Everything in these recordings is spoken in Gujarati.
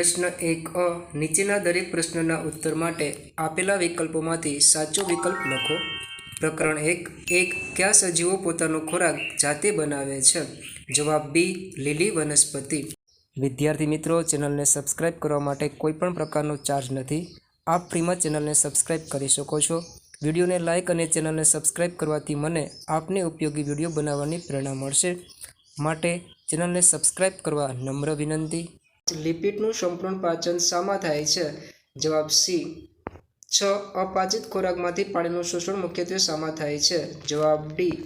પ્રશ્ન 1 નીચેના દરેક પ્રશ્નના ઉત્તર માટે આપેલા વિકલ્પોમાંથી સાચો વિકલ્પ લખો। પ્રકરણ 1 કયા સજીવો પોતાનો ખોરાક જાતે બનાવે છે? જવાબ બી, લીલી વનસ્પતિ। વિદ્યાર્થી મિત્રો, ચેનલને સબસ્ક્રાઇબ કરવા માટે કોઈ પણ પ્રકારનો ચાર્જ નથી। આપ ફ્રીમાં ચેનલને સબસ્ક્રાઇબ કરી શકો છો। વિડીયોને લાઇક અને ચેનલને સબસ્ક્રાઇબ કરવાથી મને આપને ઉપયોગી વિડીયો બનાવવાની પ્રેરણા મળશે, માટે ચેનલને સબસ્ક્રાઇબ કરવા નમ્ર વિનંતી। લિપિડનું સંપૂર્ણ પાચન શામાં થાય છે? જવાબ સી। 6 અપાચિત ખોરાકમાંથી પાણીનું શોષણ મુખ્યત્વે શામાં થાય છે? જવાબ ડી।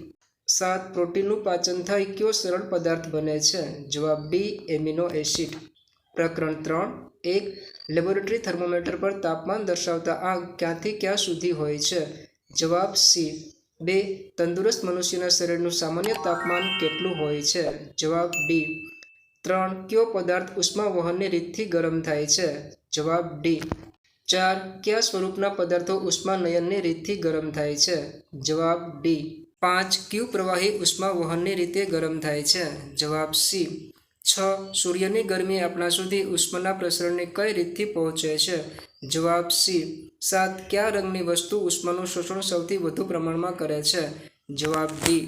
7 પ્રોટીનનું પાચન થઈ કયો સરળ પદાર્થ બને છે? જવાબ ડી, એમિનો એસિડ। પ્રકરણ 3 1 લેબોરેટરી થર્મોમીટર પર તાપમાન દર્શાવતા આંક ક્યાંથી ક્યાં સુધી હોય છે? જવાબ સી। 2 તંદુરસ્ત મનુષ્યના શરીરનું સામાન્ય તાપમાન કેટલું હોય છે? જવાબ ડી। 3 કયો પદાર્થ ઉષ્મા વહનની રીતથી ગરમ થાય છે? જવાબ ડી। 4 કયા સ્વરૂપના પદાર્થો ઉષ્માનયનની રીતથી ગરમ થાય છે? જવાબ ડી। 5 કયું પ્રવાહી ઉષ્મા વહનની રીતે ગરમ થાય છે? જવાબ સી। 6 સૂર્યની ગરમી આપણા સુધી ઉષ્માના પ્રસરણની કઈ રીતથી પહોંચે છે? જવાબ સી। 7 કયા રંગની વસ્તુ ઉષ્માનું શોષણ સૌથી વધુ પ્રમાણમાં કરે છે? જવાબ ડી।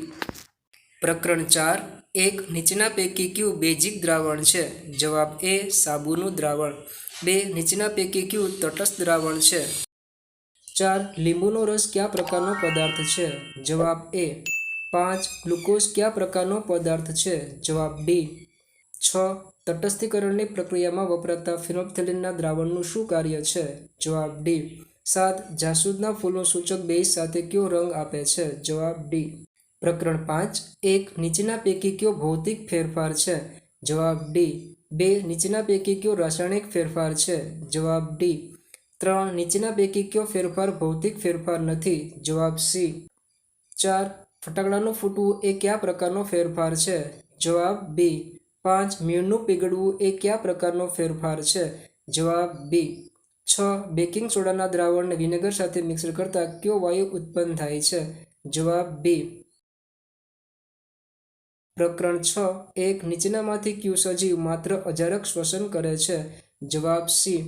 પ્રકરણ 4 1 નીચેના પૈકી કયું બેઝિક દ્રાવણ છે? જવાબ એ, સાબુનું દ્રાવણ। 2 નીચેના પૈકી કયું તટસ્થ દ્રાવણ છે? 4 લીંબુનો રસ કયા પ્રકારનો પદાર્થ છે? જવાબ એ। 5 ગ્લુકોઝ કયા પ્રકારનો પદાર્થ છે? જવાબ ડી। 6 તટસ્થીકરણની પ્રક્રિયામાં વપરાતા ફિનોલ્ફથેલિનના દ્રાવણનું શું કાર્ય છે? જવાબ ડી। 7 જાસૂદના ફૂલનું સૂચક બેઝ સાથે કયો રંગ આપે છે? જવાબ ડી। પ્રકરણ 5 1 નીચેના પૈકી કયો ભૌતિક ફેરફાર છે? જવાબ ડી। 2 નીચેના પૈકી કયો રાસાયણિક ફેરફાર છે? જવાબ ડી। 3 નીચેના પૈકી કયો ફેરફાર ભૌતિક ફેરફાર નથી? જવાબ સી। 4 ફટાકડાનું ફૂટવું એ કયા પ્રકારનો ફેરફાર છે? જવાબ બી। 5 મીણનું પીગળવું એ કયા પ્રકારનો ફેરફાર છે? જવાબ બી। 6 બેકિંગ સોડાના દ્રાવણને વિનેગર સાથે મિક્સ કરતા કયો વાયુ ઉત્પન્ન થાય છે? જવાબ બી। પ્રકરણ 6 1 નીચેનામાંથી કયું સજીવ માત્ર અજારક શ્વસન કરે છે? જવાબ સી।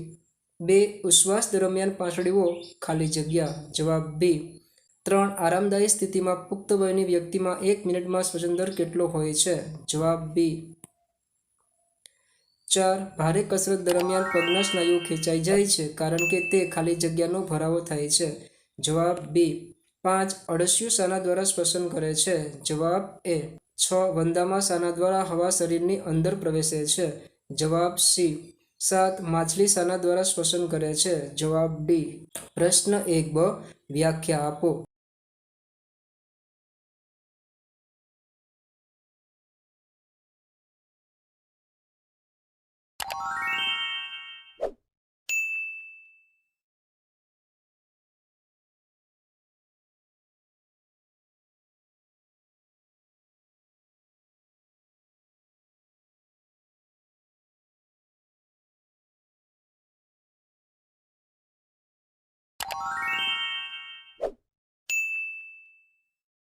2 ઉચ્છ્વાસ દરમિયાન પાંસળીઓ ખાલી જગ્યા। જવાબ બી। 3 આરામદાયી સ્થિતિમાં પુખ્ત વયની વ્યક્તિમાં 1 મિનિટમાં શ્વસન દર કેટલો હોય છે? જવાબ બી। 4 ભારે કસરત દરમિયાન પગના સ્નાયુઓ ખેંચાઈ જાય છે કારણ કે તે ખાલી જગ્યાનો ભરાવો થાય છે। જવાબ બી। 5 અળસિયું શાના દ્વારા શ્વસન કરે છે? જવાબ એ। 6 વંદામાં શાના દ્વારા હવા શરીરની અંદર પ્રવેશે છે? જવાબ સી। 7 માછલી શાના દ્વારા શ્વસન કરે છે? જવાબ ડી। પ્રશ્ન 1 બ વ્યાખ્યા આપો।